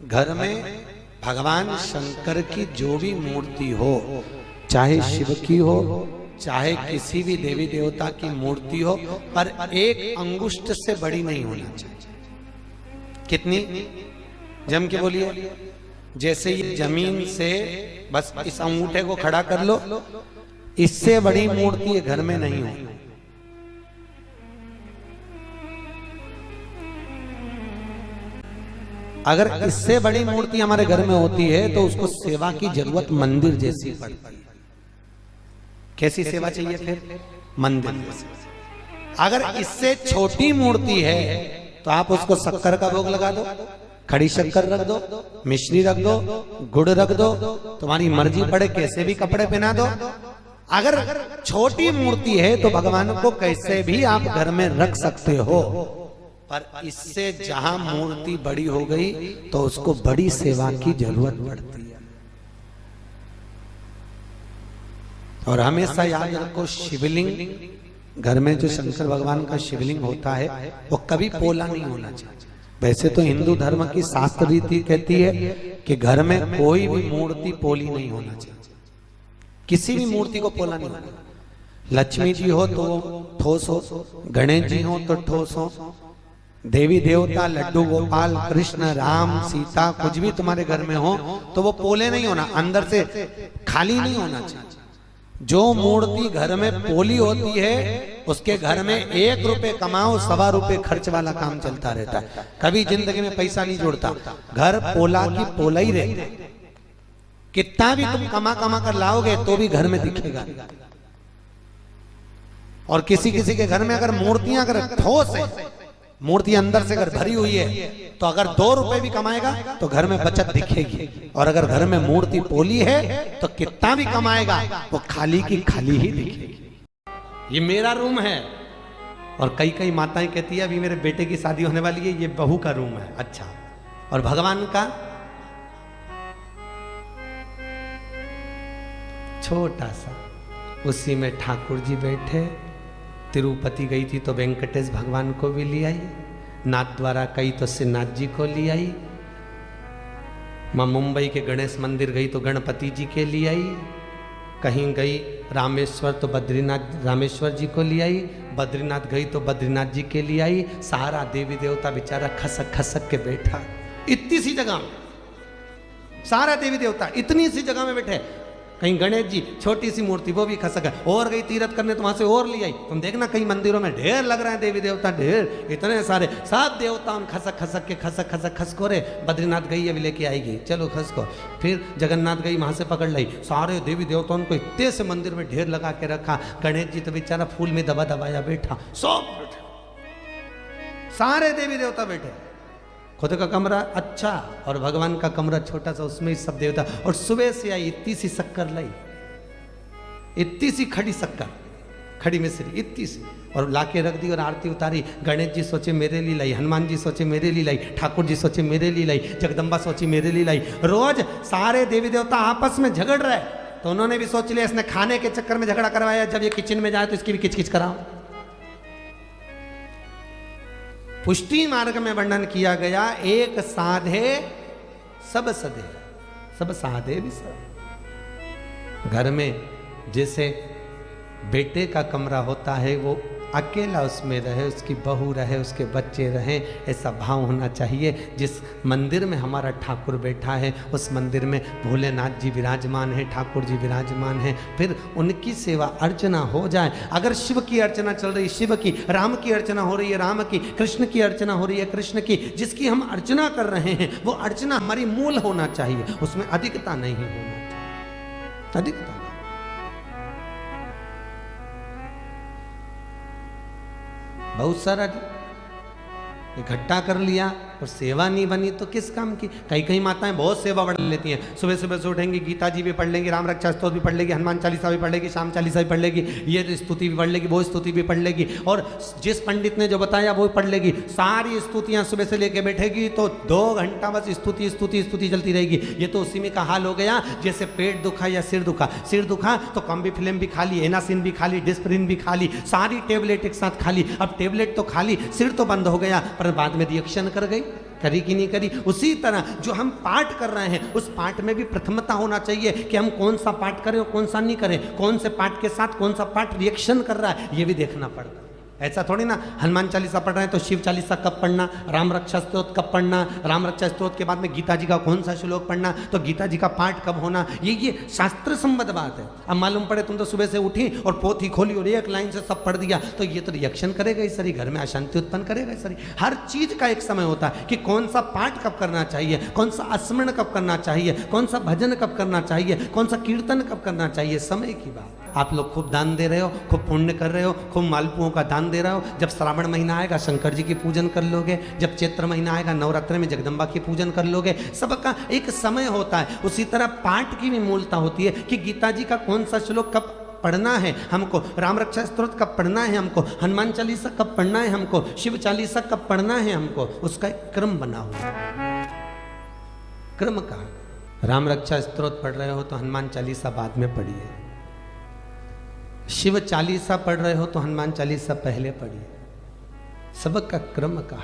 घर में भगवान शंकर की जो भी मूर्ति हो, चाहे शिव की हो चाहे किसी भी देवी देवता की मूर्ति हो, पर एक अंगुष्ठ से बड़ी नहीं होना चाहिए। कितनी? जम के बोलिए। जैसे ये जमीन से बस इस अंगूठे को खड़ा कर लो, इससे बड़ी मूर्ति घर में नहीं हो। अगर इससे बड़ी मूर्ति हमारे घर में होती है तो उसको सेवा की जरूरत मंदिर जैसी पड़ती है। कैसी सेवा चाहिए फिर? मंदिर जैसी। अगर इससे छोटी मूर्ति है तो आप उसको शक्कर का भोग लगा दो, खड़ी शक्कर रख दो, मिश्री रख दो, गुड़ रख दो, तुम्हारी मर्जी पड़े कैसे भी कपड़े पहना दो। अगर छोटी मूर्ति है तो भगवान को कैसे भी आप घर में रख सकते हो, पर इससे जहां मूर्ति बड़ी हो गई तो उसको बड़ी सेवा की जरूरत पड़ती है। और हमेशा याद रखो, शिवलिंग घर में जो शंकर भगवान का शिवलिंग होता है वो कभी पोला नहीं होना चाहिए। वैसे तो हिंदू धर्म की शास्त्र रीति कहती है कि घर में कोई भी मूर्ति पोली नहीं होना चाहिए, किसी भी मूर्ति को पोला नहीं होना। लक्ष्मी जी हो तो ठोस हो, गणेश जी हो तो ठोस हो, देवी देवता लड्डू गोपाल कृष्ण राम सीता कुछ भी तुम्हारे घर में हो तो वो पोले नहीं होना, अंदर से खाली नहीं होना चाहिए। जो मूर्ति घर में पोली होती है उसके घर में 1 रुपए कमाओ 1.25 रुपए खर्च वाला काम चलता रहता है, कभी जिंदगी में पैसा नहीं जोड़ता। घर पोला की पोला ही रहता है, कितना भी तुम कमा कर लाओगे तो भी घर में दिखेगा। और किसी किसी के घर में अगर मूर्तियां अगर ठोस है, मूर्ति अंदर से अगर भरी हुई है तो अगर 2 रुपए भी कमाएगा तो घर में बचत दिखेगी। और अगर घर में मूर्ति पोली है तो कितना भी कमाएगा वो खाली की खाली ही दिखेगी। ये मेरा रूम है और कई माताएं कहती है अभी मेरे बेटे की शादी होने वाली है, ये बहू का रूम है। अच्छा, और भगवान का छोटा सा, उसी में ठाकुर जी बैठे। तिरुपति गई थी तो वेंकटेश भगवान को भी ले आई, नाथ द्वारा कई तो श्रीनाथ जी को ले आई, मां मुंबई के गणेश मंदिर गई तो गणपति जी के लिए आई, कहीं गई रामेश्वर तो बद्रीनाथ रामेश्वर जी को ले आई, बद्रीनाथ गई तो बद्रीनाथ जी के लिए आई। सारा देवी देवता बेचारा खसक खसक के बैठा, इतनी सी जगह में सारा देवी देवता इतनी सी जगह में बैठे। कहीं गणेश जी छोटी सी मूर्ति वो भी खसक है, और गई तीरथ करने तो वहां से और ले आई। तुम देखना कई मंदिरों में ढेर लग रहे हैं देवी देवता, ढेर इतने सारे, सब देवता उन खसक खसक के खसको रे। बद्रीनाथ गई अभी लेके आएगी, चलो खसको। फिर जगन्नाथ गई वहां से पकड़ लाई। सारे देवी देवताओं को इतने से मंदिर में ढेर लगा के रखा। गणेश जी तो बेचारा फूल में दबाया बैठा, सब बैठे, सारे देवी देवता बैठे। खुद का कमरा अच्छा और भगवान का कमरा छोटा सा, उसमें ही सब देवता। और सुबह से आई, इतनी सी शक्कर लाई, इतनी सी खड़ी शक्कर, खड़ी मिश्री इतनी सी, और लाके रख दी और आरती उतारी। गणेश जी सोचे मेरे लिए लाई, हनुमान जी सोचे मेरे लिए लाई, ठाकुर जी सोचे मेरे लिए लाई, जगदम्बा सोची मेरे लिए लाई। रोज सारे देवी देवता आपस में झगड़ रहे तो उन्होंने भी सोच लिया इसने खाने के चक्कर में झगड़ा करवाया, जब ये किचन में जाए तो इसकी भी किचकिच कराओ। पुष्टि मार्ग में वर्णन किया गया, एक साधे सब सधे, सब साधे भी सब। घर में जैसे बेटे का कमरा होता है वो अकेला उसमें रहे, उसकी बहू रहे, उसके बच्चे रहें, ऐसा भाव होना चाहिए। जिस मंदिर में हमारा ठाकुर बैठा है उस मंदिर में भोलेनाथ जी विराजमान है, ठाकुर जी विराजमान है, फिर उनकी सेवा अर्चना हो जाए। अगर शिव की अर्चना चल रही शिव की, राम की अर्चना हो रही है राम की, कृष्ण की अर्चना हो रही है कृष्ण की, जिसकी हम अर्चना कर रहे हैं वो अर्चना हमारी मूल होना चाहिए, उसमें अधिकता नहीं होना चाहिए, अधिकता। बहुत सारा इकट्ठा कर लिया और सेवा नहीं बनी तो किस काम की। कई माताएं बहुत सेवा बढ़ लेती हैं, सुबह सुबह से उठेंगी, गीता जी भी पढ़ लेंगी, राम रक्षा स्तोत्र भी पढ़ लेगी, हनुमान चालीसा भी पढ़ लेगी, शाम चालीसा भी पढ़ लेगी, ये स्तुति भी पढ़ लेगी, वो स्तुति भी पढ़ लेगी, और जिस पंडित ने जो बताया वो पढ़ लेगी। सारी स्तुतियां सुबह से लेके बैठेगी तो 2 घंटा बस स्तुति स्तुति स्तुति चलती रहेगी। ये तो उसी में का हाल हो गया जैसे पेट दुखा या सिर दुखा तो कॉम्बी फिल्म भी खा ली, एनासिन भी खा ली, डिस्प्रिन भी खा ली, सारी टेबलेट एक साथ खा ली। अब टेबलेट तो खा ली, सिर तो बंद हो गया पर बाद में रिएक्शन कर गई। करी कि नहीं करी। उसी तरह जो हम पाठ कर रहे हैं उस पाठ में भी प्रथमता होना चाहिए कि हम कौन सा पाठ करें और कौन सा नहीं करें, कौन से पाठ के साथ कौन सा पाठ रिएक्शन कर रहा है ये भी देखना पड़ता है। ऐसा थोड़ी ना हनुमान चालीसा पढ़ रहे हैं तो शिव चालीसा कब पढ़ना, राम रक्षा स्तोत्र कब पढ़ना, राम रक्षा स्तोत्र के बाद में गीता जी का कौन सा श्लोक पढ़ना, तो गीता जी का पाठ कब होना, ये शास्त्र संबद्ध बात है। अब मालूम पड़े तुम तो सुबह से उठी और पोथी खोली और एक लाइन से सब पढ़ दिया तो ये तो रिएक्शन करेगा ही सरी, घर में अशांति उत्पन्न करेगा ही सरी। हर चीज का एक समय होता है कि कौन सा पाठ कब करना चाहिए, कौन सा स्मरण कब करना चाहिए, कौन सा भजन कब करना चाहिए, कौन सा कीर्तन कब करना चाहिए, समय की बात। आप लोग खूब दान दे रहे हो, खूब पुण्य कर रहे हो, खूब मालपुओं का दान दे रहे हो। जब श्रावण महीना आएगा शंकर जी की पूजन कर लोगे, जब चैत्र महीना आएगा नवरात्र में जगदम्बा की पूजन कर लोगे। सबका एक समय होता है। उसी तरह पाठ की भी मूलता होती है कि गीता जी का कौन सा श्लोक कब पढ़ना है हमको, राम रक्षा स्तोत्र कब पढ़ना है हमको, हनुमान चालीसा कब पढ़ना है हमको, शिव चालीसा कब पढ़ना है हमको, उसका एक क्रम बना हुआ। क्रम का राम रक्षा स्तोत्र पढ़ रहे हो तो हनुमान चालीसा बाद में पढ़िए, शिव चालीसा पढ़ रहे हो तो हनुमान चालीसा पहले पढ़िए। सबका क्रम कहा।